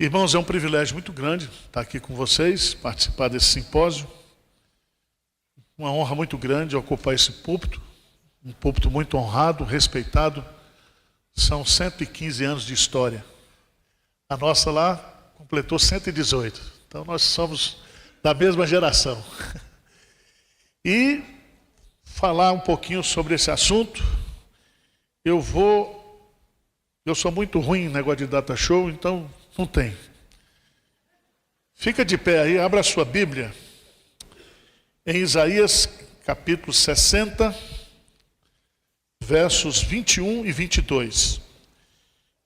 Irmãos, é um privilégio muito grande estar aqui com vocês, participar desse simpósio. Uma honra muito grande ocupar esse púlpito, um púlpito muito honrado, respeitado. São 115 anos de história. A nossa lá completou 118. Então nós somos da mesma geração. E falar um pouquinho sobre esse assunto. Eu sou muito ruim em negócio de data show, então não tem. Fica de pé aí, abra a sua Bíblia. Em Isaías capítulo 60, versos 21 e 22.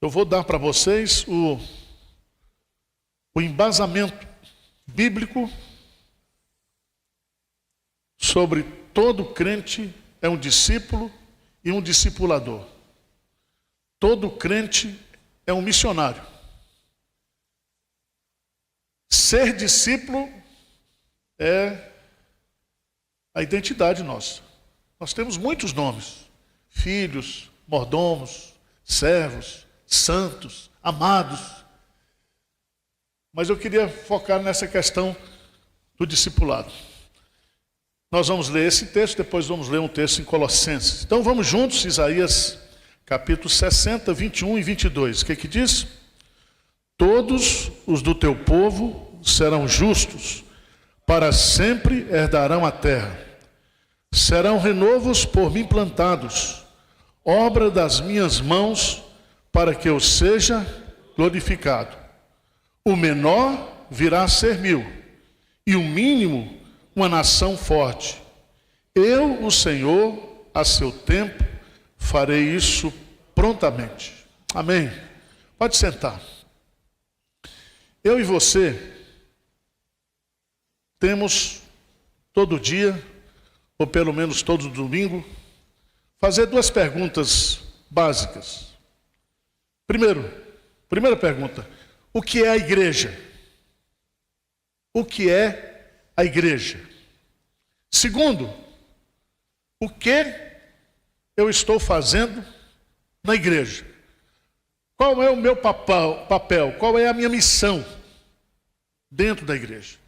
Eu vou dar para vocês o embasamento bíblico sobre todo crente é um discípulo e um discipulador. Todo crente é um missionário. Ser discípulo é a identidade nossa. Nós temos muitos nomes: filhos, mordomos, servos, santos, amados. Mas eu queria focar nessa questão do discipulado. Nós vamos ler esse texto, depois vamos ler um texto em Colossenses. Então vamos juntos, Isaías capítulo 60, 21 e 22. O que diz? Todos os do teu povo serão justos, para sempre herdarão a terra. Serão renovos por mim plantados, obra das minhas mãos, para que eu seja glorificado. O menor virá a ser 1000, e o mínimo uma nação forte. Eu, o Senhor, a seu tempo, farei isso prontamente. Amém. Pode sentar. Eu e você temos todo dia, ou pelo menos todo domingo, fazer duas perguntas básicas. Primeira pergunta: o que é a igreja? O que é a igreja? Segundo, o que eu estou fazendo na igreja? Qual é o meu papel? Qual é a minha missão dentro da igreja?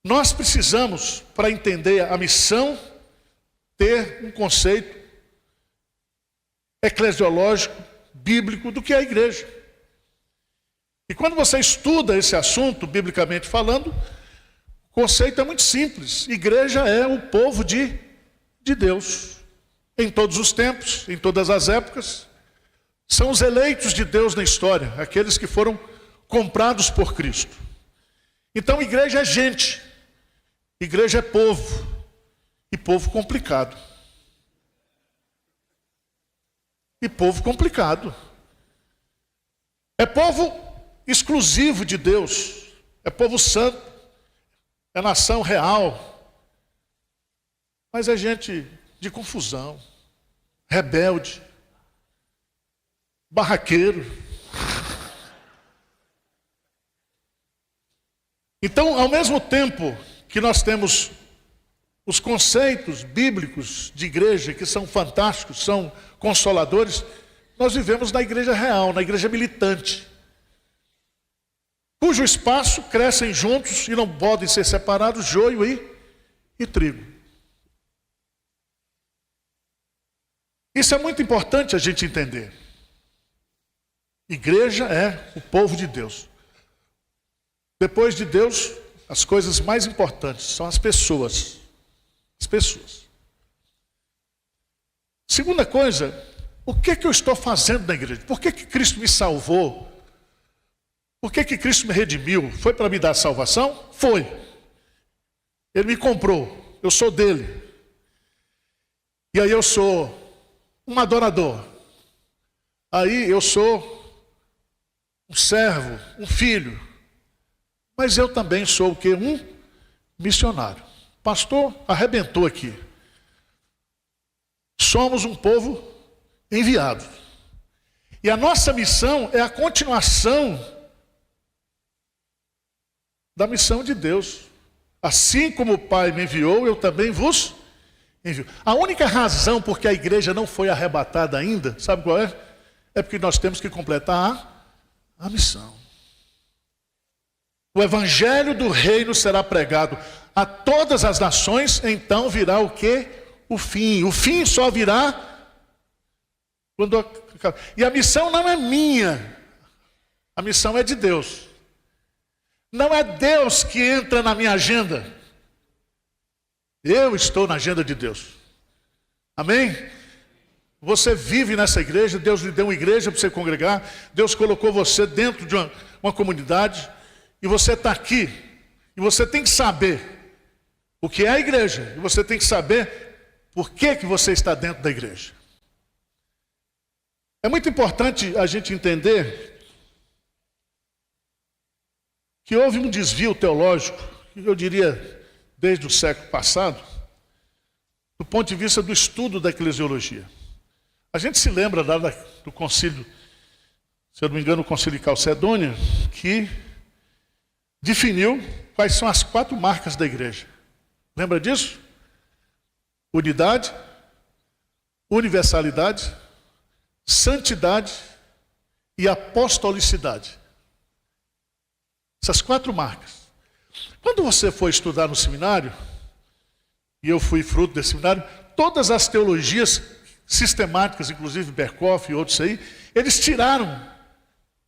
Nós precisamos, para entender a missão, ter um conceito eclesiológico, bíblico, do que é a igreja. E quando você estuda esse assunto, biblicamente falando, o conceito é muito simples. Igreja é o povo de Deus. Em todos os tempos, em todas as épocas, são os eleitos de Deus na história, aqueles que foram comprados por Cristo. Então, igreja é gente, igreja é povo, e povo complicado. E povo complicado. É povo exclusivo de Deus, é povo santo, é nação real, mas é gente de confusão, rebelde, barraqueiro. Então, ao mesmo tempo que nós temos os conceitos bíblicos de igreja, que são fantásticos, são consoladores, nós vivemos na igreja real, na igreja militante, cujo espaço crescem juntos e não podem ser separados joio e trigo. Isso é muito importante a gente entender. Igreja é o povo de Deus. Depois de Deus, as coisas mais importantes são as pessoas. As pessoas. Segunda coisa, o que eu estou fazendo na igreja? Por que Cristo me salvou? Por que Cristo me redimiu? Foi para me dar salvação? Foi. Ele me comprou. Eu sou dele. E aí eu sou um adorador. Aí eu sou um servo, um filho. Mas eu também sou o quê? Um missionário. Pastor arrebentou aqui. Somos um povo enviado. E a nossa missão é a continuação da missão de Deus. Assim como o Pai me enviou, eu também vos envio. A única razão por que a igreja não foi arrebatada ainda, sabe qual é? É porque nós temos que completar a missão. o evangelho do reino será pregado a todas as nações, então virá o quê? O fim. O fim só virá quando... E a missão não é minha, a missão é de Deus. Não é Deus que entra na minha agenda. Eu estou na agenda de Deus. Amém? Você vive nessa igreja, Deus lhe deu uma igreja para você congregar, Deus colocou você dentro de uma comunidade, e você está aqui, e você tem que saber o que é a igreja, e você tem que saber por que você está dentro da igreja. É muito importante a gente entender que houve um desvio teológico, eu diria desde o século passado, do ponto de vista do estudo da eclesiologia. A gente se lembra lá do concílio, se eu não me engano, o concílio de Calcedônia, que definiu quais são as 4 marcas da igreja. Lembra disso? Unidade, universalidade, santidade e apostolicidade. Essas 4 marcas. Quando você for estudar no seminário, e eu fui fruto desse seminário, todas as teologias sistemáticas, inclusive Berkhoff e outros aí, eles tiraram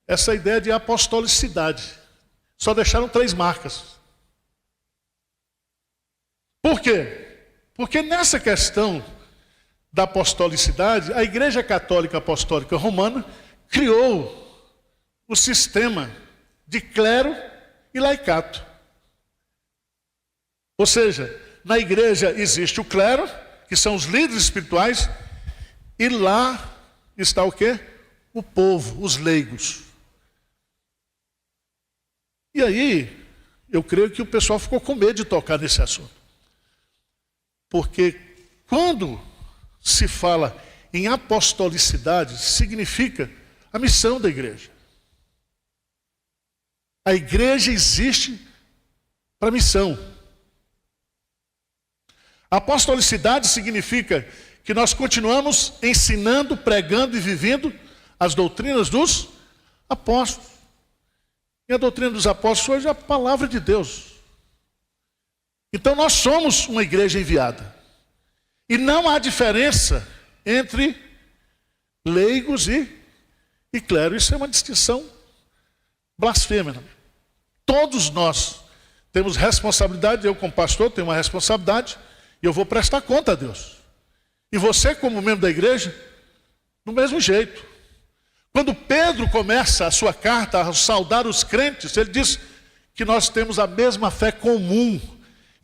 essa ideia de apostolicidade. Só deixaram 3 marcas. Por quê? Porque nessa questão da apostolicidade, a Igreja Católica Apostólica Romana criou o sistema de clero e laicato. Ou seja, na igreja existe o clero, que são os líderes espirituais, e lá está o quê? O povo, os leigos. E aí, eu creio que o pessoal ficou com medo de tocar nesse assunto. Porque quando se fala em apostolicidade, significa a missão da igreja. A igreja existe para missão. A apostolicidade significa que nós continuamos ensinando, pregando e vivendo as doutrinas dos apóstolos. E a doutrina dos apóstolos hoje é a palavra de Deus. Então nós somos uma igreja enviada. E não há diferença entre leigos e clero. Isso é uma distinção blasfêmia. Todos nós temos responsabilidade, eu como pastor tenho uma responsabilidade, e eu vou prestar conta a Deus. E você como membro da igreja, do mesmo jeito. Quando Pedro começa a sua carta a saudar os crentes, ele diz que nós temos a mesma fé comum.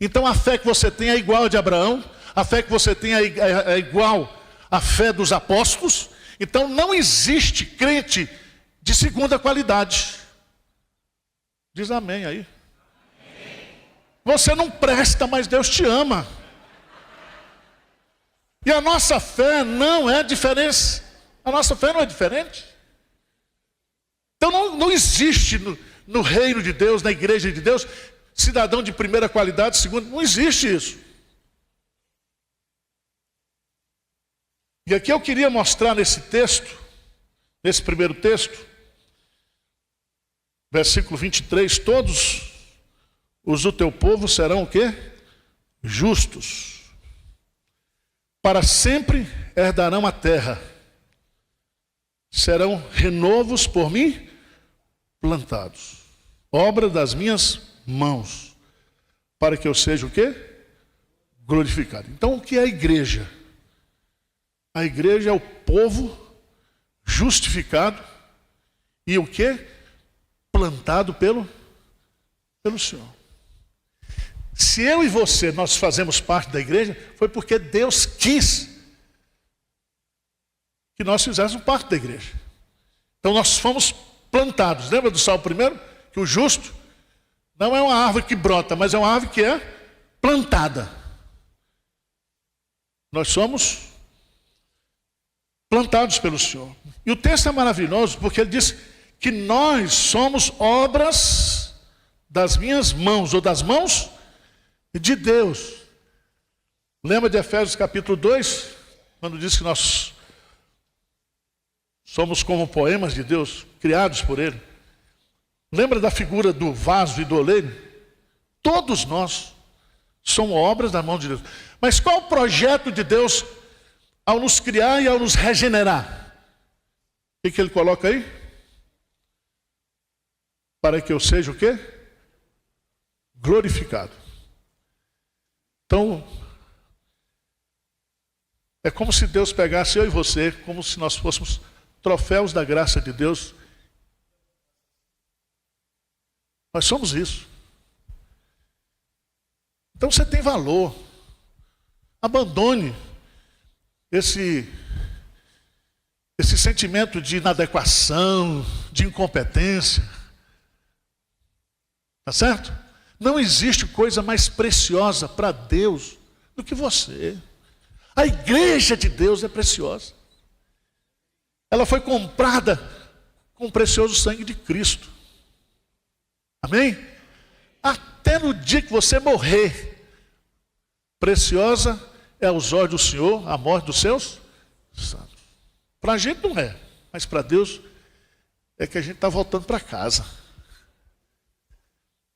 Então a fé que você tem é igual a de Abraão, a fé que você tem é igual à fé dos apóstolos. Então não existe crente de segunda qualidade. Diz amém aí. Você não presta, mas Deus te ama. E a nossa fé não é diferente. A nossa fé não é diferente. Então não existe no reino de Deus, na igreja de Deus, cidadão de primeira qualidade, segunda. Não existe isso. E aqui eu queria mostrar nesse texto, nesse primeiro texto, versículo 23, todos os do teu povo serão o quê? Justos. Para sempre herdarão a terra. Serão renovos por mim plantados. Obra das minhas mãos. Para que eu seja o quê? Glorificado. Então o que é a igreja? A igreja é o povo justificado e o quê? Plantado pelo Senhor. Se eu e você, nós fazemos parte da igreja, foi porque Deus quis que nós fizéssemos parte da igreja. Então nós fomos plantados. Lembra do Salmo 1? Que o justo não é uma árvore que brota, mas é uma árvore que é plantada. Nós somos plantados pelo Senhor. E o texto é maravilhoso porque ele diz que nós somos obras das minhas mãos, ou das mãos de Deus. Lembra de Efésios capítulo 2? Quando diz que nós somos como poemas de Deus, criados por Ele. Lembra da figura do vaso e do oleiro? Todos nós somos obras da mão de Deus. Mas qual o projeto de Deus ao nos criar e ao nos regenerar? O que ele coloca aí? Para que eu seja o quê? Glorificado. Então, é como se Deus pegasse eu e você, como se nós fôssemos troféus da graça de Deus. Nós somos isso. Então você tem valor. Abandone esse sentimento de inadequação, de incompetência. Tá certo? Não existe coisa mais preciosa para Deus do que você. A igreja de Deus é preciosa. Ela foi comprada com o precioso sangue de Cristo. Amém? Até no dia que você morrer, preciosa é aos olhos do Senhor a morte dos seus santos. Para a gente não é, mas para Deus é que a gente está voltando para casa.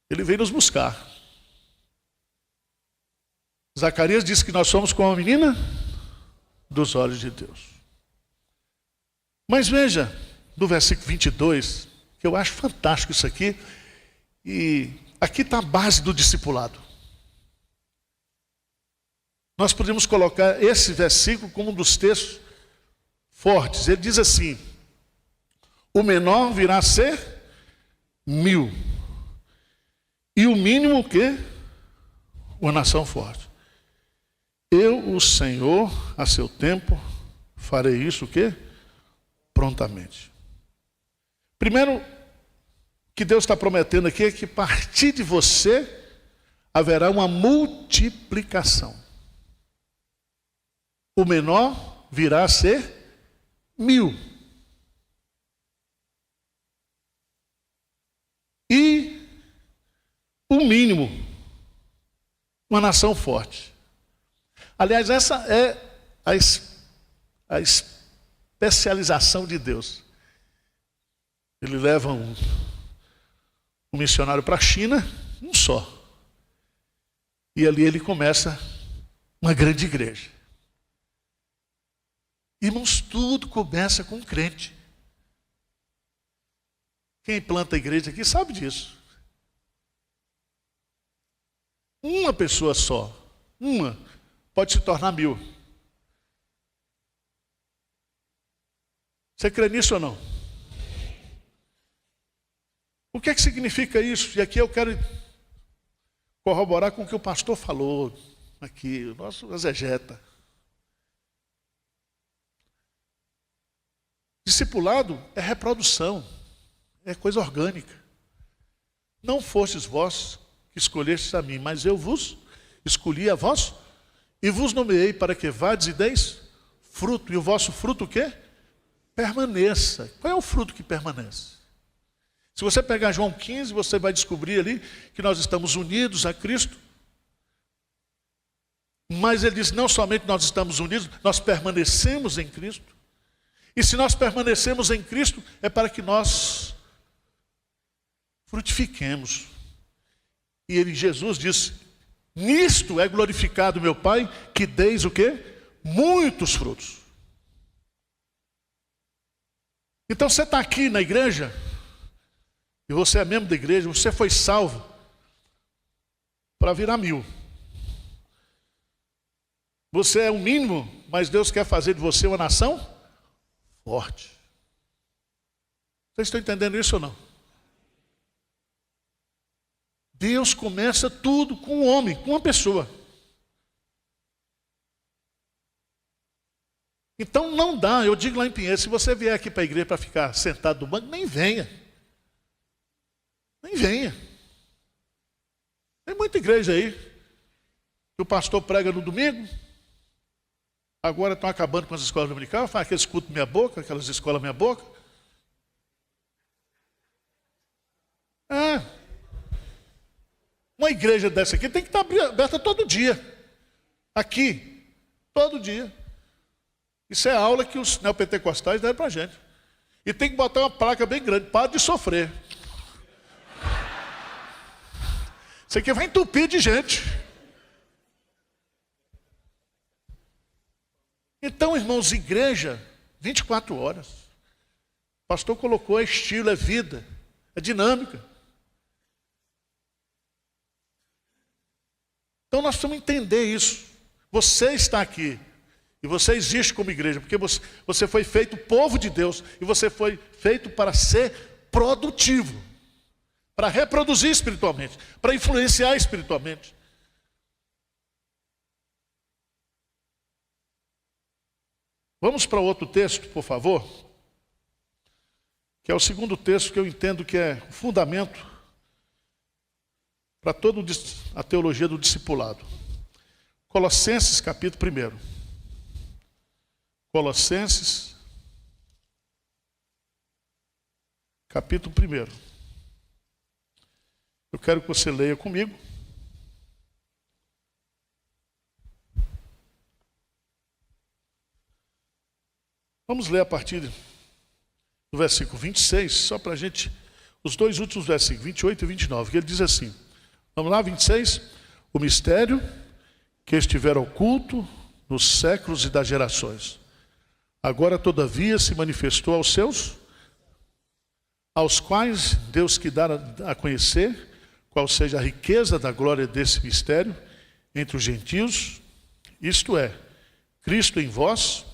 Ele veio nos buscar. Zacarias disse que nós somos como a menina dos olhos de Deus. Mas veja, no versículo 22, que eu acho fantástico isso aqui, e aqui está a base do discipulado. Nós podemos colocar esse versículo como um dos textos fortes. Ele diz assim: o menor virá a ser 1000. E o mínimo o quê? Uma nação forte. Eu, o Senhor, a seu tempo, farei isso o quê? Prontamente. Primeiro, que Deus está prometendo aqui é que a partir de você haverá uma multiplicação. O menor virá a ser 1000. E o mínimo, uma nação forte. Aliás, essa é a especialização de Deus. Ele leva um missionário para a China, um só. E ali ele começa uma grande igreja. Irmãos, tudo começa com um crente. Quem planta a igreja aqui sabe disso. Uma pessoa só, uma, pode se tornar 1000. Você crê nisso ou não? O que é que significa isso? E aqui eu quero corroborar com o que o pastor falou aqui, o nosso exegeta. Discipulado é reprodução, é coisa orgânica. Não fostes vós que escolhestes a mim, mas eu vos escolhi a vós e vos nomeei para que vades e deis fruto. E o vosso fruto o quê? Permaneça. Qual é o fruto que permanece? Se você pegar João 15, você vai descobrir ali que nós estamos unidos a Cristo. Mas ele diz, não somente nós estamos unidos, nós permanecemos em Cristo. E se nós permanecemos em Cristo, é para que nós frutifiquemos. E ele, Jesus disse, nisto é glorificado meu Pai, que deis o quê? Muitos frutos. Então você está aqui na igreja, e você é membro da igreja, você foi salvo para virar 1000. Você é o mínimo, mas Deus quer fazer de você uma nação forte. Vocês estão entendendo isso ou não? Deus começa tudo com um homem, com uma pessoa. Então não dá, eu digo lá em Pinheiro, se você vier aqui para a igreja para ficar sentado no banco, nem venha. Nem venha. Tem muita igreja aí, que o pastor prega no domingo, agora estão acabando com as escolas dominicais, faz aqueles cultos meia boca, aquelas escolas meia boca. Uma igreja dessa aqui tem que estar aberta todo dia. Aqui, todo dia. Isso é aula que os neopentecostais deram para a gente. E tem que botar uma placa bem grande, para de sofrer. Isso aqui vai entupir de gente. Então, irmãos, igreja, 24 horas. O pastor colocou, é estilo, é vida, é dinâmica. Então nós precisamos entender isso. Você está aqui. E você existe como igreja, porque você foi feito povo de Deus. E você foi feito para ser produtivo. Para reproduzir espiritualmente. Para influenciar espiritualmente. Vamos para outro texto, por favor. Que é o segundo texto que eu entendo que é o fundamento para toda a teologia do discipulado. Colossenses, capítulo 1. Colossenses, capítulo 1. Eu quero que você leia comigo. Vamos ler a partir do versículo 26, só para a gente, os dois últimos versículos, 28 e 29, que ele diz assim, vamos lá, 26, o mistério que estiver oculto nos séculos e das gerações, agora todavia se manifestou aos quais Deus que dá a conhecer, qual seja a riqueza da glória desse mistério entre os gentios, isto é, Cristo em vós,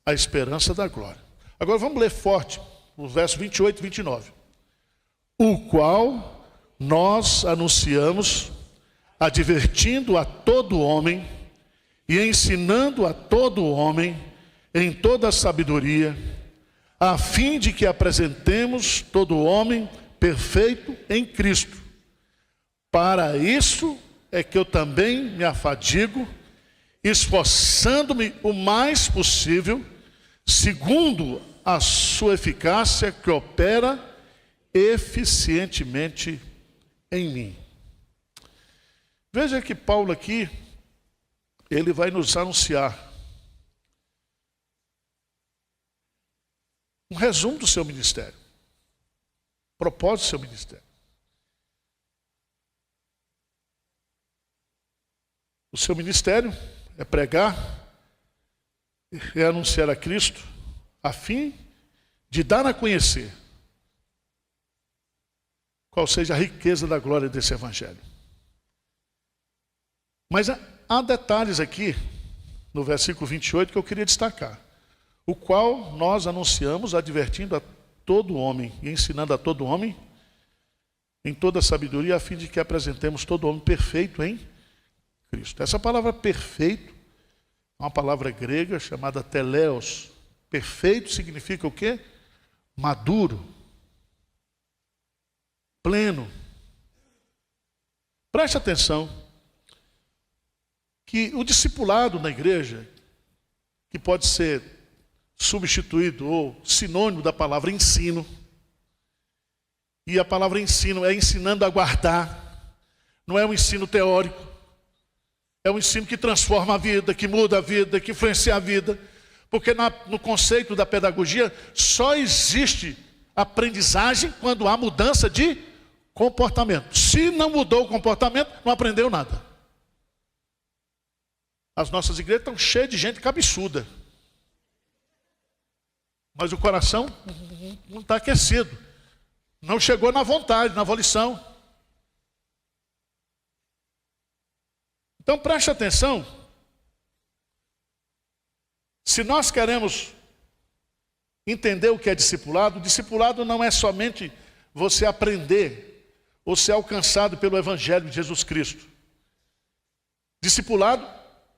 a esperança da glória. Agora vamos ler forte, os versos 28 e 29. O qual nós anunciamos, advertindo a todo homem e ensinando a todo homem em toda a sabedoria, a fim de que apresentemos todo homem perfeito em Cristo. Para isso é que eu também me afadigo, esforçando-me o mais possível, segundo a sua eficácia que opera eficientemente em mim. Veja que Paulo aqui, ele vai nos anunciar um resumo do seu ministério, propósito do seu ministério. O seu ministério é pregar, é anunciar a Cristo, a fim de dar a conhecer qual seja a riqueza da glória desse evangelho. Mas há detalhes aqui, no versículo 28, que eu queria destacar. O qual nós anunciamos, advertindo a todo homem e ensinando a todo homem, em toda a sabedoria, a fim de que apresentemos todo homem perfeito em Cristo. Essa palavra perfeito é uma palavra grega chamada teleos. Perfeito significa o quê? Maduro. Pleno. Preste atenção que o discipulado na igreja, que pode ser substituído ou sinônimo da palavra ensino, e a palavra ensino é ensinando a guardar, não é um ensino teórico, é um ensino que transforma a vida, que muda a vida, que influencia a vida, porque no conceito da pedagogia só existe aprendizagem quando há mudança de comportamento. Se não mudou o comportamento, não aprendeu nada. As nossas igrejas estão cheias de gente cabeçuda, mas o coração não está aquecido, não chegou na vontade, na volição. Então preste atenção, se nós queremos entender o que é discipulado, o discipulado não é somente você aprender ou ser alcançado pelo Evangelho de Jesus Cristo. Discipulado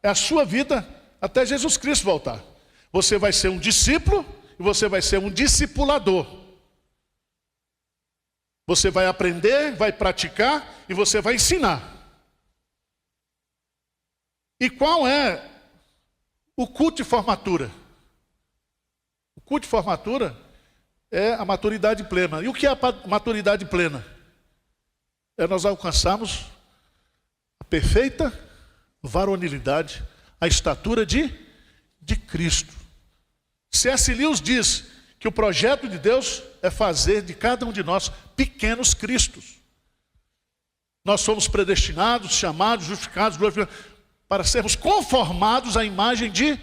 é a sua vida até Jesus Cristo voltar. Você vai ser um discípulo e você vai ser um discipulador. Você vai aprender, vai praticar e você vai ensinar. E qual é o culto de formatura? O culto de formatura é a maturidade plena. E o que é a maturidade plena? É nós alcançarmos a perfeita varonilidade, a estatura de Cristo. C.S. Lewis diz que o projeto de Deus é fazer de cada um de nós pequenos cristos. Nós somos predestinados, chamados, justificados, glorificados, para sermos conformados à imagem de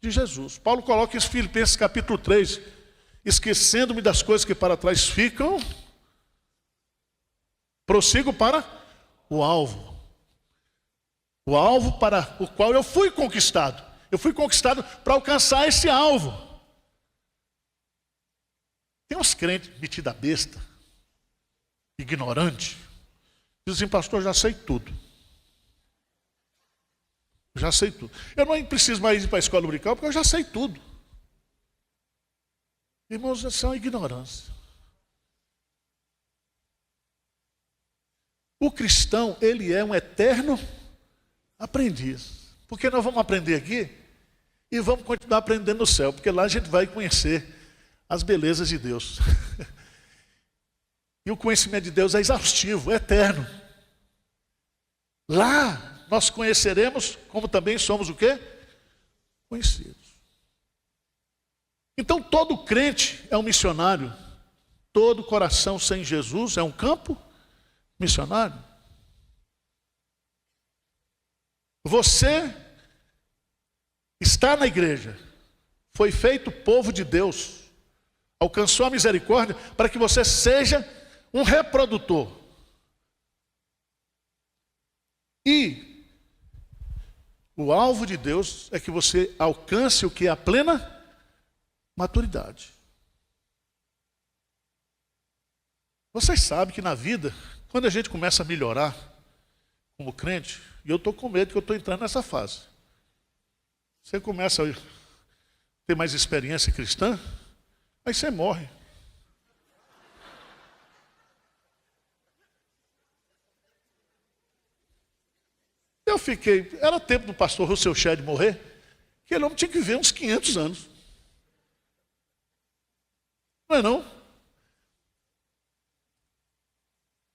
Jesus. Paulo coloca isso em Filipenses capítulo 3. Esquecendo-me das coisas que para trás ficam, prossigo para o alvo. O alvo para o qual eu fui conquistado. Eu fui conquistado para alcançar esse alvo. Tem uns crentes metidos a besta, ignorante. Dizem, pastor, já sei tudo. Já sei tudo. Eu não preciso mais ir para a escola dominical porque eu já sei tudo. Irmãos, isso é uma ignorância. O cristão, ele é um eterno aprendiz. Porque nós vamos aprender aqui e vamos continuar aprendendo no céu. Porque lá a gente vai conhecer as belezas de Deus. E o conhecimento de Deus é exaustivo, é eterno. Lá nós conheceremos como também somos o quê? Conhecidos. Então todo crente é um missionário. Todo coração sem Jesus é um campo missionário. Você está na igreja, foi feito povo de Deus, alcançou a misericórdia para que você seja um reprodutor. E o alvo de Deus é que você alcance o que é a plena maturidade. Vocês sabem que na vida, quando a gente começa a melhorar como crente, e eu estou com medo que eu estou entrando nessa fase. Você começa a ter mais experiência cristã, aí você morre. Eu fiquei, era tempo do pastor Russell Shedd morrer, que ele não tinha que viver uns 500 anos. Não é não?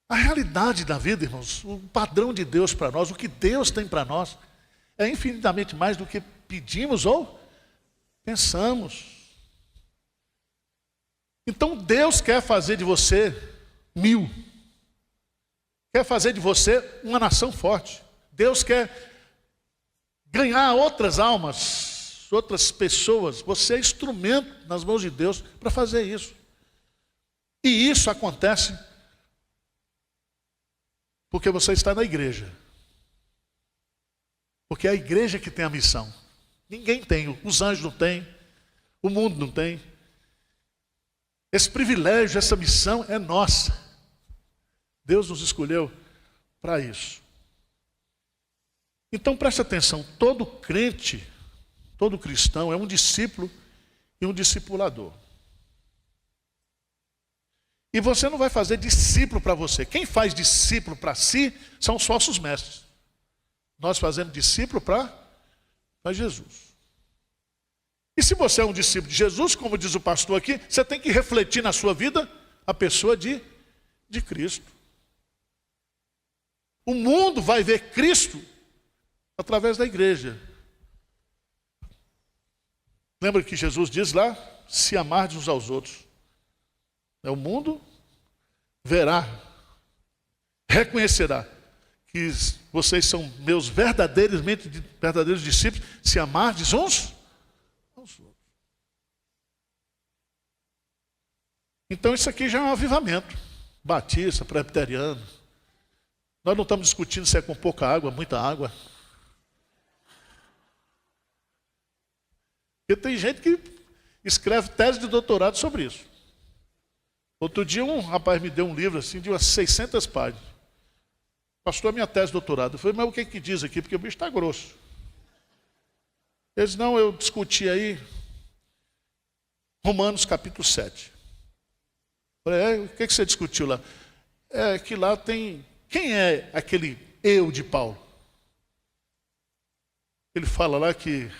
A realidade da vida, irmãos, o padrão de Deus para nós, o que Deus tem para nós, é infinitamente mais do que pedimos ou pensamos. Então Deus quer fazer de você 1000. Quer fazer de você uma nação forte. Deus quer ganhar outras almas, outras pessoas. Você é instrumento nas mãos de Deus para fazer isso. E isso acontece porque você está na igreja. Porque é a igreja que tem a missão. Ninguém tem, os anjos não têm, o mundo não tem. Esse privilégio, essa missão é nossa. Deus nos escolheu para isso. Então preste atenção, todo crente, todo cristão é um discípulo e um discipulador. E você não vai fazer discípulo para você. Quem faz discípulo para si são os falsos mestres. Nós fazemos discípulo para Jesus. E se você é um discípulo de Jesus, como diz o pastor aqui, você tem que refletir na sua vida a pessoa de Cristo. O mundo vai ver Cristo através da igreja. Lembra que Jesus diz lá, se amardes uns aos outros. O mundo verá, reconhecerá que vocês são meus verdadeiros discípulos, se amardes uns aos outros. Então isso aqui já é um avivamento. Batista, presbiteriano. Nós não estamos discutindo se é com pouca água, muita água. Porque tem gente que escreve tese de doutorado sobre isso. Outro dia um rapaz me deu um livro assim de umas 600 páginas. Pastor, minha tese de doutorado. Eu falei, mas o que diz aqui? Porque o bicho está grosso. Eles, não, eu discuti aí Romanos capítulo 7. Eu falei, o que você discutiu lá? É que lá tem... Quem é aquele eu de Paulo? Ele fala lá que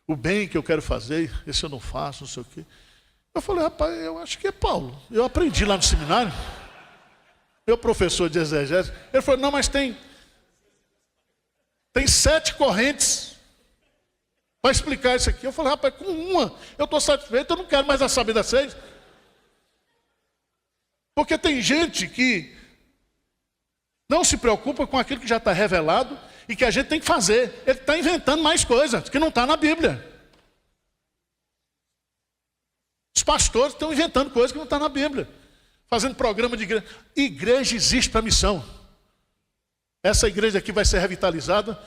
o bem que eu quero fazer, esse eu não faço, não sei o quê. Eu falei, rapaz, eu acho que é Paulo. Eu aprendi lá no seminário. Meu professor de exegese, ele falou, não, mas tem 7 correntes para explicar isso aqui. Eu falei, rapaz, com uma eu estou satisfeito, eu não quero mais saber das 6. Porque tem gente que Não se preocupa com aquilo que já está revelado e que a gente tem que fazer. Ele está inventando mais coisas que não está na Bíblia. Os pastores estão inventando coisas que não estão na Bíblia. Fazendo programa de igreja. Igreja existe para missão. Essa igreja aqui vai ser revitalizada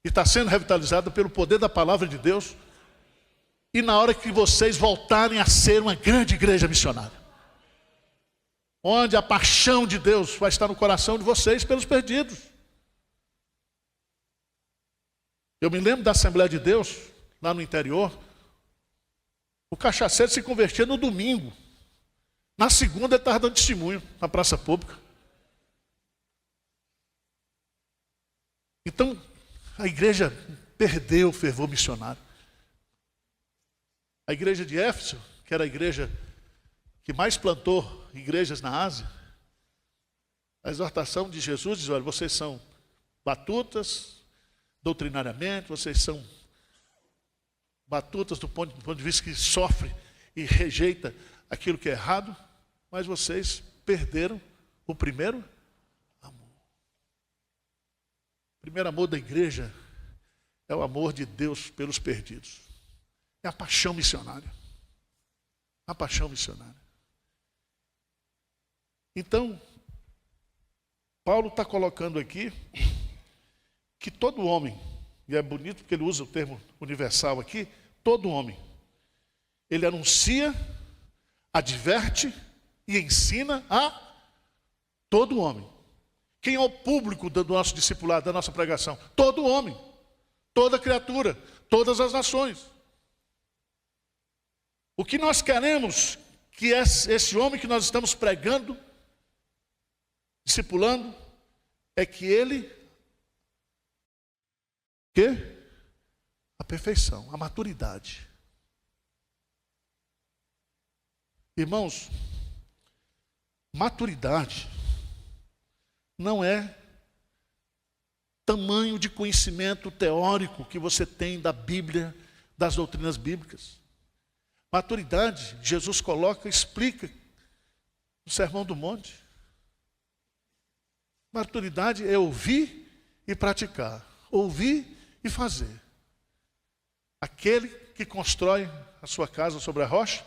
e está sendo revitalizada pelo poder da palavra de Deus. E na hora que vocês voltarem a ser uma grande igreja missionária, onde a paixão de Deus vai estar no coração de vocês pelos perdidos. Eu me lembro da Assembleia de Deus, lá no interior, o cachaceiro se convertia no domingo. Na segunda ele estava dando testemunho na praça pública. Então, a igreja perdeu o fervor missionário. A igreja de Éfeso, que era a igreja que mais plantou igrejas na Ásia, a exortação de Jesus diz: olha, vocês são batutas doutrinariamente, vocês são batutas do ponto de vista que sofre e rejeita aquilo que é errado, mas vocês perderam o primeiro amor. O primeiro amor da igreja é o amor de Deus pelos perdidos. É a paixão missionária. A paixão missionária. Então, Paulo está colocando aqui que todo homem, e é bonito porque ele usa o termo universal aqui, todo homem, ele anuncia, adverte e ensina a todo homem. Quem é o público do nosso discipulado, da nossa pregação? Todo homem, toda criatura, todas as nações. O que nós queremos que esse homem que nós estamos pregando, discipulando, é que ele, a perfeição, a maturidade. Irmãos, maturidade não é tamanho de conhecimento teórico que você tem da Bíblia, das doutrinas bíblicas. Maturidade, Jesus coloca, explica no Sermão do Monte. Maturidade é ouvir e praticar, ouvir e fazer. Aquele que constrói a sua casa sobre a rocha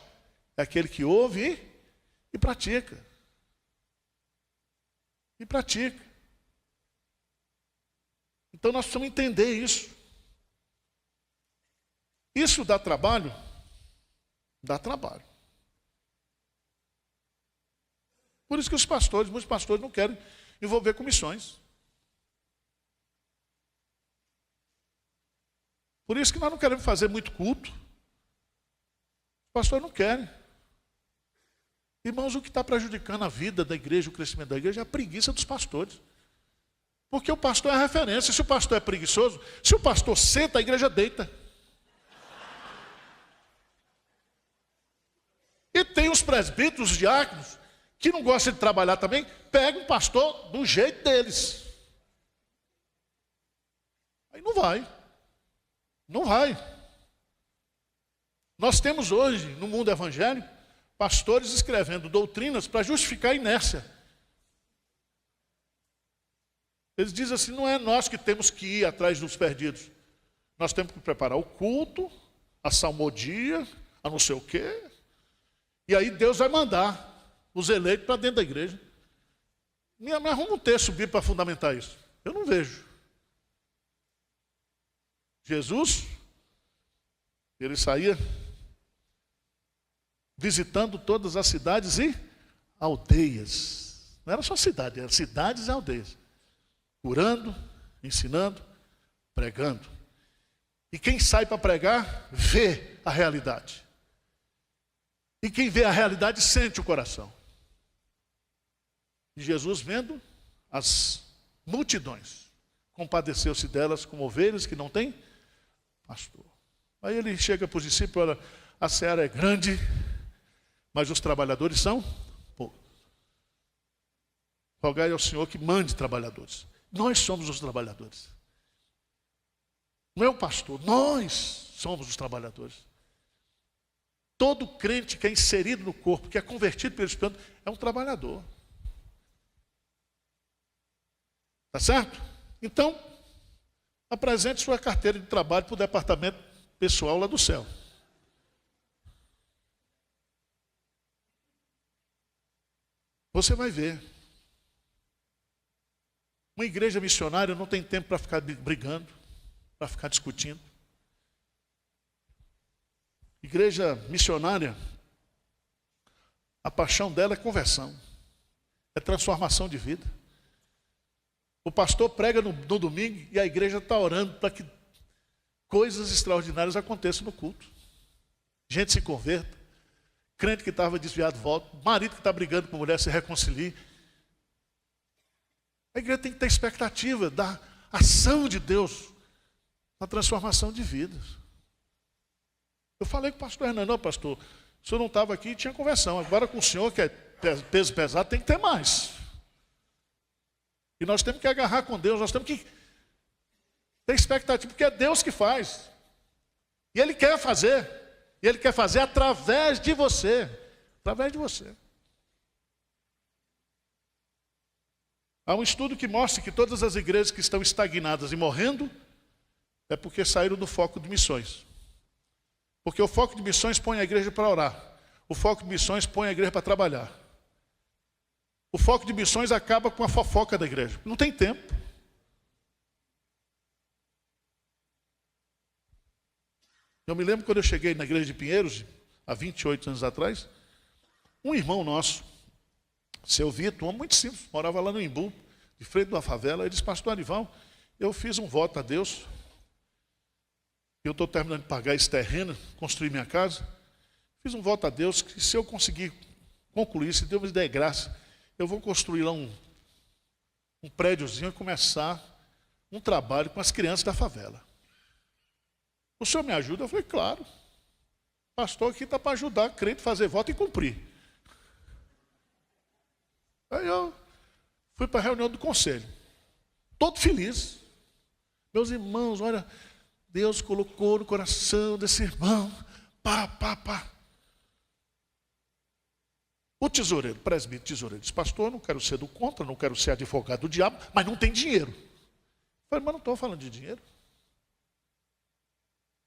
é aquele que ouve e pratica. E pratica. Então nós precisamos entender isso. Isso dá trabalho? Dá trabalho. Por isso que muitos pastores não querem envolver com missões. Por isso que nós não queremos fazer muito culto. Os pastores não querem. Irmãos, o que está prejudicando a vida da igreja, o crescimento da igreja, é a preguiça dos pastores. Porque o pastor é a referência. Se o pastor é preguiçoso, se o pastor senta, a igreja deita. E tem os presbíteros, os diáconos, que não gostam de trabalhar também, pegam o pastor do jeito deles. Aí não vai. Não vai. Nós temos hoje, no mundo evangélico, pastores escrevendo doutrinas para justificar a inércia. Eles dizem assim: não é nós que temos que ir atrás dos perdidos. Nós temos que preparar o culto, a salmodia, a não sei o quê. E aí Deus vai mandar os eleitos para dentro da igreja. Me arruma um texto bíblico para fundamentar isso. Eu não vejo. Jesus, ele saía visitando todas as cidades e aldeias. Não era só cidade, eram cidades e aldeias. Curando, ensinando, pregando. E quem sai para pregar, vê a realidade. E quem vê a realidade, sente o coração. E Jesus, vendo as multidões, compadeceu-se delas como ovelhas que não têm pastor. Aí ele chega para os discípulos: olha, a seara é grande, mas os trabalhadores são poucos. Rogai ao Senhor que mande trabalhadores. Nós somos os trabalhadores. Não é o pastor, nós somos os trabalhadores. Todo crente que é inserido no corpo, que é convertido pelo Espírito, é um trabalhador. Tá certo? Então, apresente sua carteira de trabalho para o departamento pessoal lá do céu. Você vai ver. Uma igreja missionária não tem tempo para ficar brigando, para ficar discutindo. Igreja missionária, a paixão dela é conversão, é transformação de vida. O pastor prega no domingo e a igreja está orando para que coisas extraordinárias aconteçam no culto. Gente se converta, crente que estava desviado volta, marido que está brigando com mulher se reconcilie. A igreja tem que ter expectativa da ação de Deus na transformação de vidas. Eu falei com o pastor Hernando, não, pastor, o senhor não estava aqui e tinha conversão. Agora com o senhor, que é peso pesado, tem que ter mais. E nós temos que agarrar com Deus, nós temos que ter expectativa, porque é Deus que faz. E Ele quer fazer. E Ele quer fazer através de você. Através de você. Há um estudo que mostra que todas as igrejas que estão estagnadas e morrendo é porque saíram do foco de missões. Porque o foco de missões põe a igreja para orar. O foco de missões põe a igreja para trabalhar. O foco de missões acaba com a fofoca da igreja. Não tem tempo. Eu me lembro quando eu cheguei na igreja de Pinheiros, há 28 anos atrás, um irmão nosso, seu Vitor, um homem muito simples, morava lá no Imbu, de frente de uma favela. Ele disse, pastor Anival, eu fiz um voto a Deus. Eu estou terminando de pagar esse terreno, construir minha casa. Fiz um voto a Deus que se eu conseguir concluir, se Deus me der graça, eu vou construir lá um prédiozinho e começar um trabalho com as crianças da favela. O senhor me ajuda? Eu falei, claro. O pastor aqui está para ajudar a crente a fazer voto e cumprir. Aí eu fui para a reunião do conselho, todo feliz. Meus irmãos, olha, Deus colocou no coração desse irmão, pá. O tesoureiro, presbítero tesoureiro, disse, pastor, eu não quero ser do contra, não quero ser advogado do diabo, mas não tem dinheiro. Eu falei, mas não estou falando de dinheiro.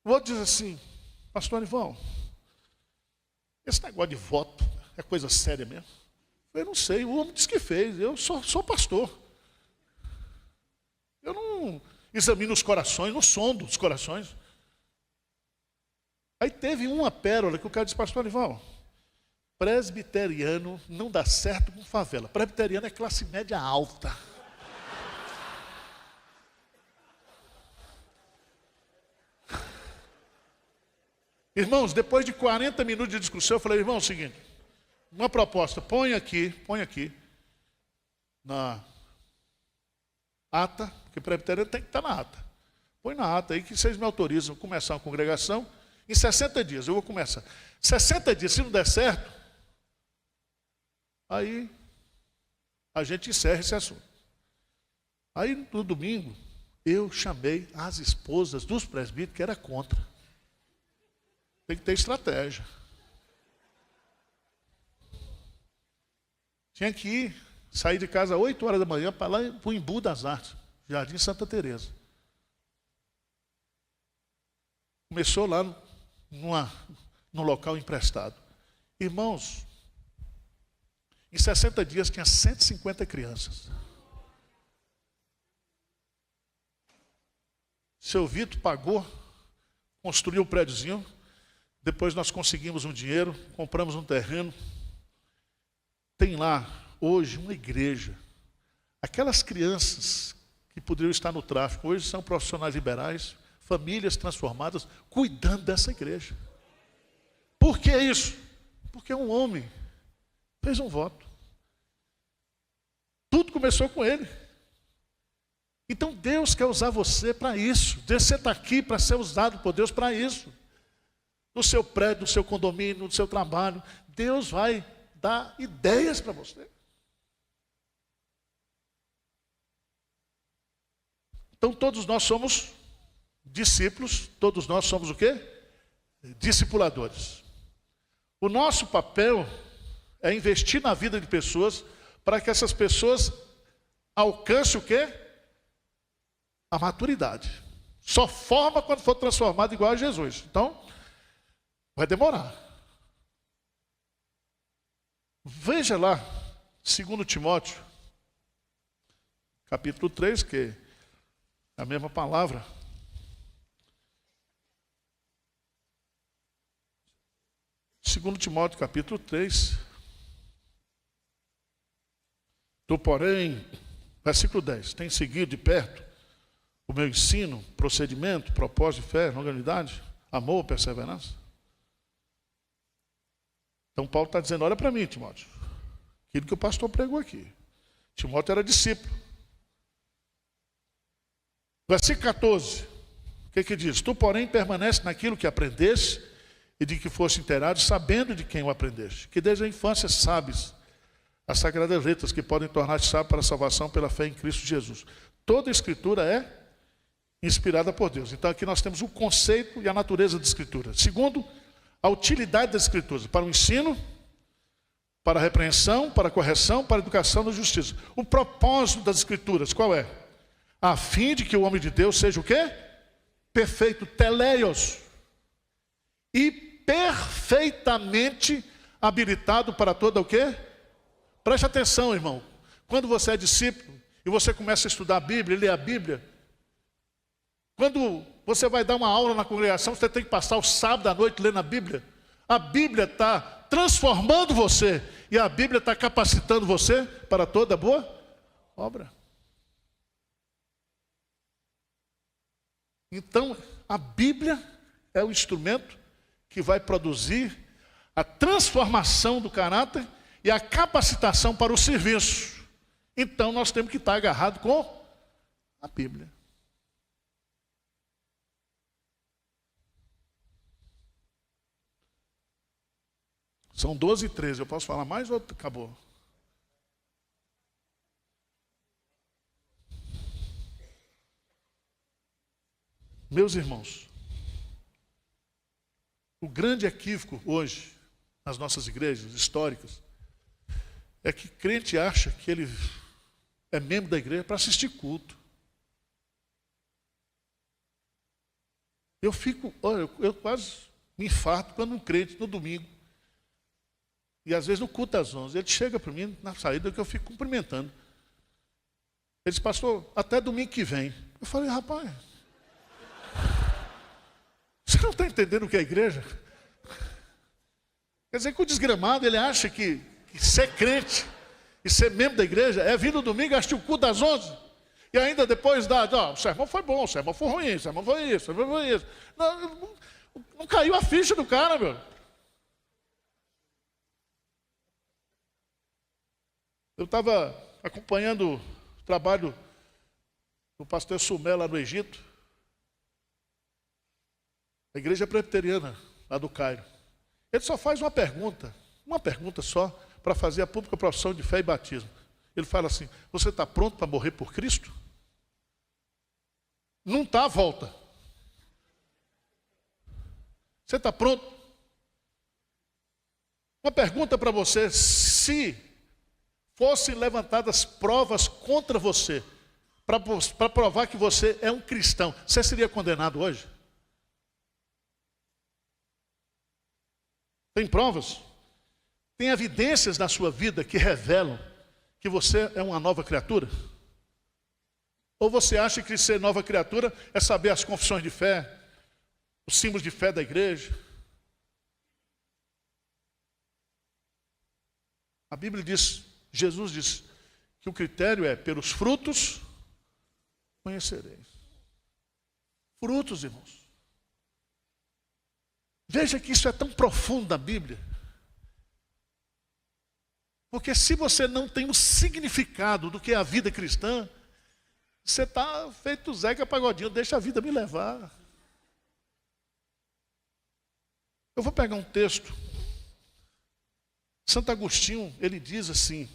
O outro diz assim, pastor Anival, esse negócio de voto é coisa séria mesmo? Eu não sei, o homem disse que fez, eu sou pastor. Eu não examino os corações, não sondo os corações. Aí teve uma pérola que o cara disse, pastor Anival, presbiteriano não dá certo com favela. Presbiteriano é classe média alta. Irmãos, depois de 40 minutos de discussão, eu falei, irmão, é o seguinte, uma proposta, põe aqui na ata, porque presbiteriano tem que estar na ata. Põe na ata aí que vocês me autorizam a começar uma congregação em 60 dias. Eu vou começar. 60 dias, se não der certo, aí a gente encerra esse assunto. Aí no domingo, eu chamei as esposas dos presbíteros que era contra. Tem que ter estratégia. Tinha que ir, sair de casa às 8 horas da manhã para lá para o Imbu das Artes, Jardim Santa Teresa. Começou lá num local emprestado. Irmãos, em 60 dias tinha 150 crianças. Seu Vitor pagou, construiu um prédiozinho. Depois nós conseguimos um dinheiro, compramos um terreno. Tem lá, hoje, uma igreja. Aquelas crianças que poderiam estar no tráfico, hoje são profissionais liberais, famílias transformadas, cuidando dessa igreja. Por que isso? Porque um homem fez um voto. Tudo começou com ele. Então Deus quer usar você para isso. Você está aqui para ser usado por Deus para isso. No seu prédio, no seu condomínio, no seu trabalho, Deus vai dar ideias para você. Então todos nós somos discípulos, todos nós somos o quê? Discipuladores. O nosso papel é investir na vida de pessoas para que essas pessoas alcancem o quê? A maturidade. Só forma quando for transformado igual a Jesus. Então, vai demorar. Veja lá, 2 Timóteo, capítulo 3, que é a mesma palavra. Segundo Timóteo, capítulo 3. Tu, porém, versículo 10, tem seguido de perto o meu ensino, procedimento, propósito de fé, longanimidade, amor, perseverança. Então Paulo está dizendo, olha para mim, Timóteo, aquilo que o pastor pregou aqui. Timóteo era discípulo. Versículo 14, o que diz? Tu, porém, permanece naquilo que aprendeste e de que foste inteirado, sabendo de quem o aprendeste, que desde a infância sabes as sagradas letras que podem tornar-te sábio para a salvação pela fé em Cristo Jesus. Toda a escritura é inspirada por Deus. Então aqui nós temos o conceito e a natureza da escritura. Segundo, a utilidade das escrituras para o ensino, para a repreensão, para a correção, para a educação da justiça. O propósito das escrituras, qual é? A fim de que o homem de Deus seja o quê? Perfeito, teleios. E perfeitamente habilitado para toda o quê? Preste atenção, irmão. Quando você é discípulo e você começa a estudar a Bíblia, ler a Bíblia, quando você vai dar uma aula na congregação, você tem que passar o sábado à noite lendo a Bíblia. A Bíblia está transformando você e a Bíblia está capacitando você para toda boa obra. Então, a Bíblia é o instrumento que vai produzir a transformação do caráter e a capacitação para o serviço. Então nós temos que estar agarrados com a Bíblia. São 12h13, eu posso falar mais ou acabou? Meus irmãos, o grande equívoco hoje, nas nossas igrejas históricas, é que crente acha que ele é membro da igreja para assistir culto. Eu quase me infarto quando um crente no domingo, e às vezes no culto às 11, ele chega para mim na saída que eu fico cumprimentando. Ele diz, pastor, até domingo que vem. Eu falei, rapaz, você não está entendendo o que é a igreja? Quer dizer que o desgramado, ele acha que ser crente e ser membro da igreja é vir no domingo, assistir o culto das 11, e ainda depois o sermão foi bom, o sermão foi ruim, o sermão foi isso, o sermão foi isso. Não caiu a ficha do cara, meu. Eu estava acompanhando o trabalho do pastor Sumé lá no Egito, a igreja presbiteriana lá do Cairo. Ele só faz uma pergunta só, para fazer a pública profissão de fé e batismo. Ele fala assim, você está pronto para morrer por Cristo? Não está, volta. Você está pronto? Uma pergunta para você, se fossem levantadas provas contra você, para provar que você é um cristão, você seria condenado hoje? Tem provas? Tem evidências na sua vida que revelam que você é uma nova criatura? Ou você acha que ser nova criatura é saber as confissões de fé, os símbolos de fé da igreja? A Bíblia diz, Jesus diz, que o critério é, pelos frutos conhecereis. Frutos, irmãos. Veja que isso é tão profundo na Bíblia. Porque se você não tem o significado do que é a vida cristã, você está feito Zeca Pagodinho, deixa a vida me levar. Eu vou pegar um texto. Santo Agostinho, ele diz assim,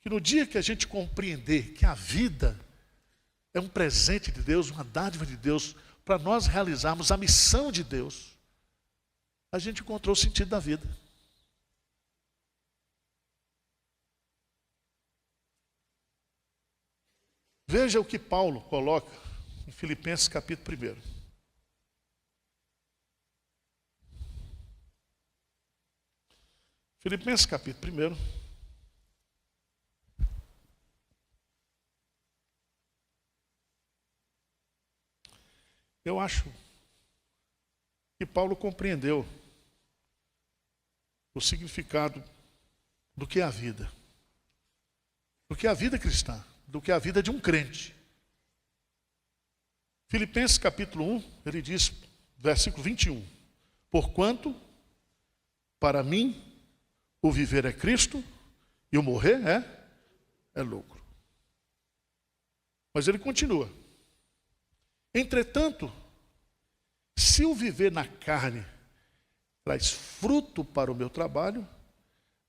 que no dia que a gente compreender que a vida é um presente de Deus, uma dádiva de Deus, para nós realizarmos a missão de Deus, a gente encontrou o sentido da vida. Veja o que Paulo coloca em Filipenses capítulo 1. Filipenses capítulo 1. Eu acho que Paulo compreendeu o significado do que é a vida. Do que é a vida cristã, do que é a vida de um crente. Filipenses capítulo 1, ele diz, versículo 21. Porquanto, para mim, o viver é Cristo e o morrer é lucro. Mas ele continua. Entretanto, se o viver na carne traz fruto para o meu trabalho,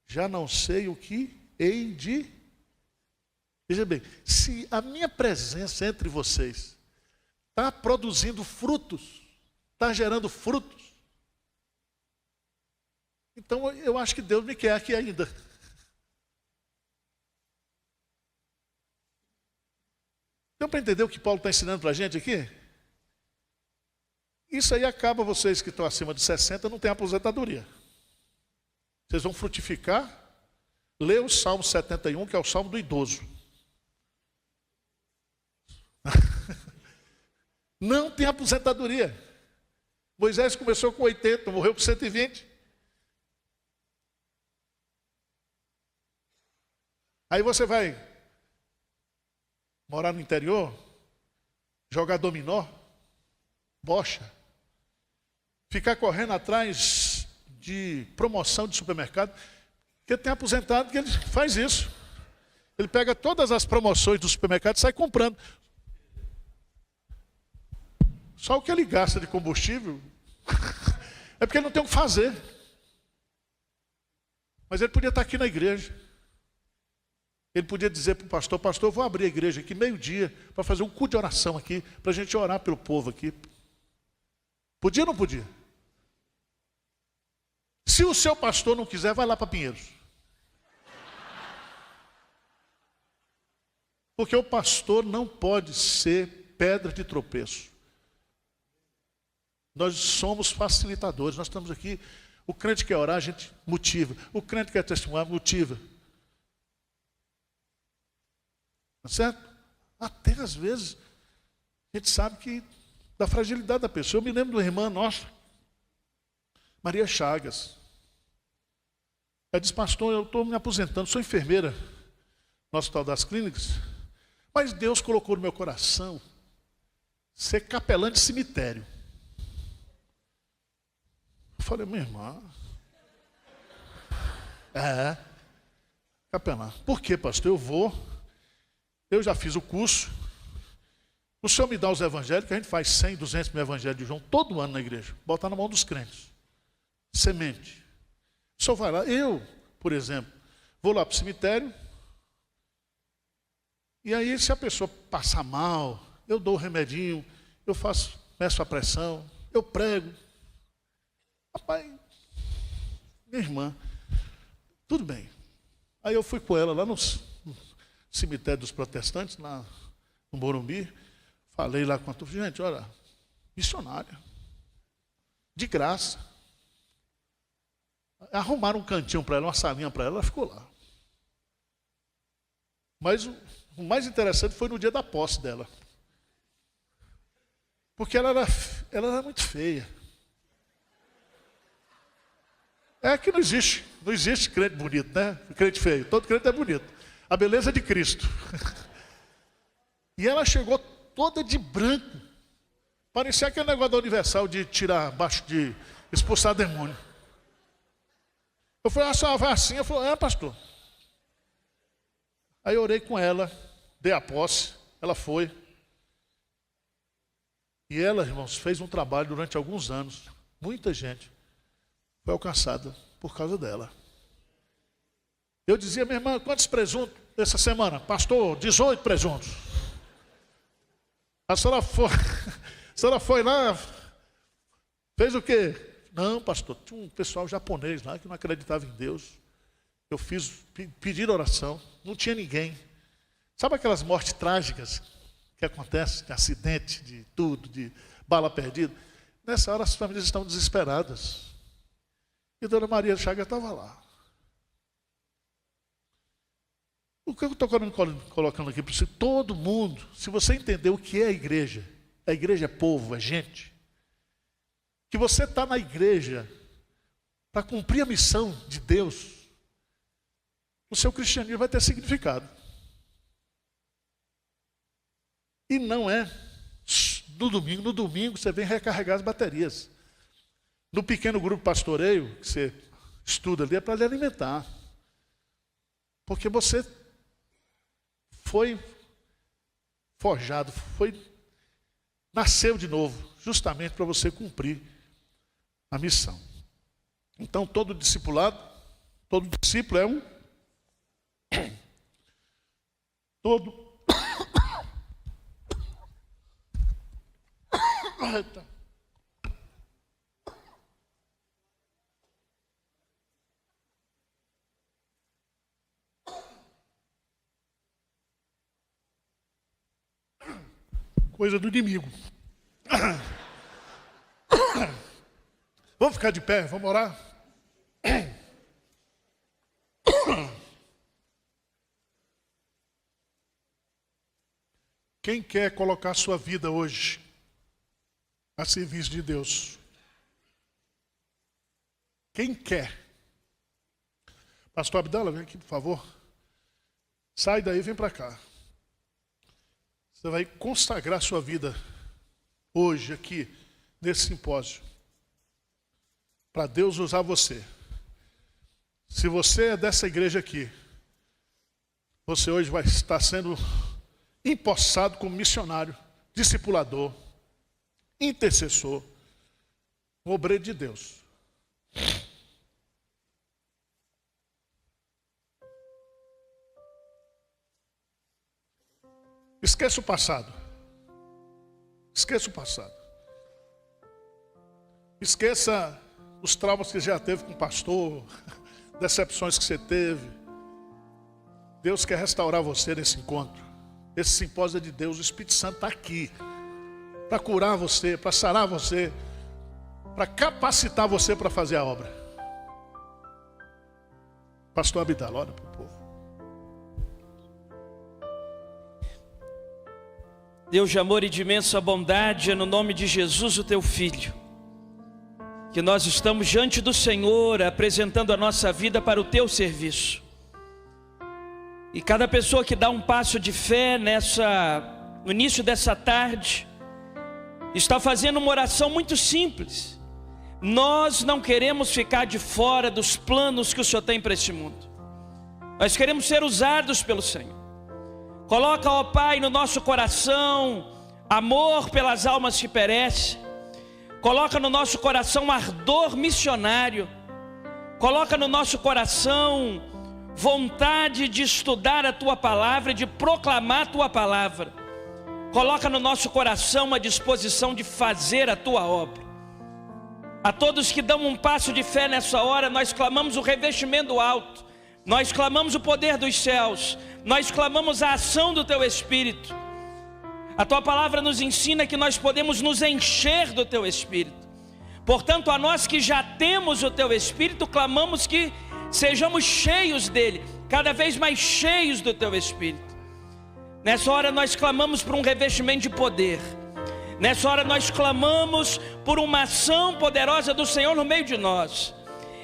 já não sei o que hei de... Veja bem, se a minha presença entre vocês está produzindo frutos, está gerando frutos, então eu acho que Deus me quer aqui ainda. Deu para entender o que Paulo está ensinando para a gente aqui? Isso aí acaba, vocês que estão acima de 60, não tem aposentadoria. Vocês vão frutificar. Lê o Salmo 71, que é o Salmo do idoso. Não tem aposentadoria. Moisés começou com 80, morreu com 120. Aí você vai morar no interior, jogar dominó, bocha, ficar correndo atrás de promoção de supermercado, porque tem aposentado que ele faz isso. Ele pega todas as promoções do supermercado e sai comprando. Só o que ele gasta de combustível é porque ele não tem o que fazer. Mas ele podia estar aqui na igreja. Ele podia dizer para o pastor, pastor, eu vou abrir a igreja aqui meio-dia para fazer um culto de oração aqui, para a gente orar pelo povo aqui. Podia ou não podia? Se o seu pastor não quiser, vai lá para Pinheiros. Porque o pastor não pode ser pedra de tropeço. Nós somos facilitadores, nós estamos aqui. O crente quer orar, a gente motiva. O crente quer testemunhar, motiva. Tá certo? Até às vezes, a gente sabe que da fragilidade da pessoa. Eu me lembro de uma irmã nossa, Maria Chagas. Ela disse, pastor, eu estou me aposentando, sou enfermeira no Hospital das Clínicas, mas Deus colocou no meu coração ser capelã de cemitério. Eu falei, minha irmã, capelã. Por quê, pastor? Eu já fiz o curso. O senhor me dá os evangelhos, que a gente faz 100, 200 mil evangelhos de João todo ano na igreja. Botar na mão dos crentes. Semente. O senhor vai lá. Eu, por exemplo, vou lá para o cemitério. E aí, se a pessoa passar mal, eu dou o remedinho, eu meço a pressão, eu prego. Rapaz, minha irmã, tudo bem. Aí eu fui com ela lá no cemitério dos protestantes, lá no Morumbi. Falei lá com a turma, gente, olha, missionária, de graça. Arrumaram um cantinho para ela, uma salinha para ela, ela ficou lá. Mas o mais interessante foi no dia da posse dela. Porque ela era muito feia. É que não existe crente bonito, né? Crente feio, todo crente é bonito. A beleza é de Cristo. E ela chegou toda de branco. Parecia aquele negócio da Universal de tirar baixo, de expulsar demônio. Eu falei, a senhora vai assim? Eu falei, pastor. Aí eu orei com ela, dei a posse, ela foi. E ela, irmãos, fez um trabalho durante alguns anos. Muita gente foi alcançada por causa dela. Eu dizia, minha irmã, quantos presuntos essa semana? Pastor, 18 presuntos. A senhora foi lá, fez o quê? Não, pastor, tinha um pessoal japonês lá que não acreditava em Deus. Eu pedi oração, não tinha ninguém. Sabe aquelas mortes trágicas que acontece, de acidente, de tudo, de bala perdida. Nessa hora as famílias estão desesperadas. E Dona Maria Chagas estava lá. O que eu estou colocando aqui para você? Todo mundo, se você entender o que é a igreja é povo, é gente. Que você está na igreja para cumprir a missão de Deus, o seu cristianismo vai ter significado. E não é no domingo. No domingo você vem recarregar as baterias. No pequeno grupo pastoreio, que você estuda ali, é para lhe alimentar. Porque você foi forjado, nasceu de novo, justamente para você cumprir a missão. Então todo discípulo é um coisa do inimigo. Vamos ficar de pé, vamos orar? Quem quer colocar sua vida hoje a serviço de Deus? Quem quer? Pastor Abdala, vem aqui, por favor. Sai daí, vem para cá. Você vai consagrar sua vida hoje, aqui, nesse simpósio, para Deus usar você. Se você é dessa igreja aqui, você hoje vai estar sendo empossado como missionário, discipulador, intercessor, um obreiro de Deus. Esqueça o passado. Esqueça o passado. Esqueça os traumas que já teve com o pastor, decepções que você teve. Deus quer restaurar você nesse encontro. Esse simpósio é de Deus. O Espírito Santo está aqui para curar você, para sarar você, para capacitar você para fazer a obra. Pastor Abdala, olha para o povo. Deus de amor e de imensa bondade, é no nome de Jesus, o teu Filho, que nós estamos diante do Senhor, apresentando a nossa vida para o teu serviço. E cada pessoa que dá um passo de fé no início dessa tarde, está fazendo uma oração muito simples. Nós não queremos ficar de fora dos planos que o Senhor tem para este mundo. Nós queremos ser usados pelo Senhor. Coloca, ó Pai, no nosso coração amor pelas almas que perecem. Coloca no nosso coração ardor missionário. Coloca no nosso coração vontade de estudar a Tua palavra, de proclamar a Tua palavra. Coloca no nosso coração a disposição de fazer a Tua obra. A todos que dão um passo de fé nessa hora, nós clamamos o revestimento alto. Nós clamamos o poder dos céus. Nós clamamos a ação do Teu Espírito. A Tua palavra nos ensina que nós podemos nos encher do Teu Espírito. Portanto, a nós que já temos o Teu Espírito, clamamos que sejamos cheios dele, cada vez mais cheios do Teu Espírito. Nessa hora nós clamamos por um revestimento de poder. Nessa hora nós clamamos por uma ação poderosa do Senhor no meio de nós.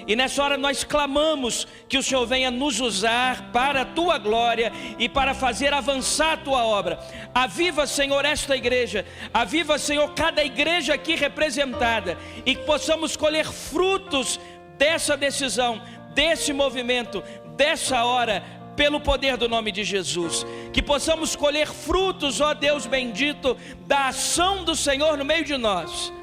E nessa hora nós clamamos que o Senhor venha nos usar para a Tua glória e para fazer avançar a Tua obra. Aviva, Senhor, esta igreja. Aviva, Senhor, cada igreja aqui representada. E que possamos colher frutos dessa decisão, desse movimento, dessa hora, pelo poder do nome de Jesus. Que possamos colher frutos, ó Deus bendito, da ação do Senhor no meio de nós.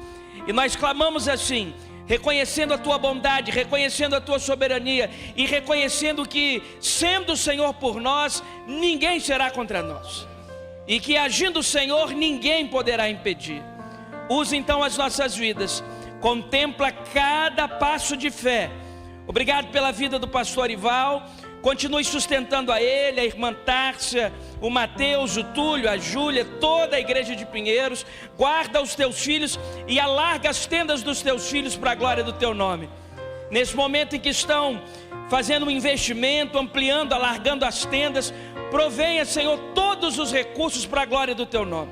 E nós clamamos assim, reconhecendo a Tua bondade, reconhecendo a Tua soberania e reconhecendo que, sendo o Senhor por nós, ninguém será contra nós. E que agindo o Senhor, ninguém poderá impedir. Use então as nossas vidas. Contempla cada passo de fé. Obrigado pela vida do pastor Ival. Continue sustentando a ele, a irmã Tárcia, o Mateus, o Túlio, a Júlia, toda a igreja de Pinheiros. Guarda os teus filhos e alarga as tendas dos teus filhos para a glória do teu nome. Nesse momento em que estão fazendo um investimento, ampliando, alargando as tendas, provenha, Senhor, todos os recursos para a glória do teu nome.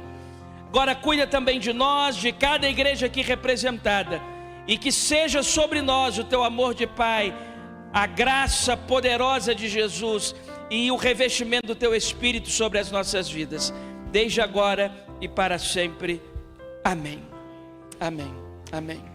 Agora cuida também de nós, de cada igreja aqui representada, e que seja sobre nós o teu amor de Pai, a graça poderosa de Jesus e o revestimento do teu Espírito sobre as nossas vidas, desde agora e para sempre. Amém. Amém. Amém.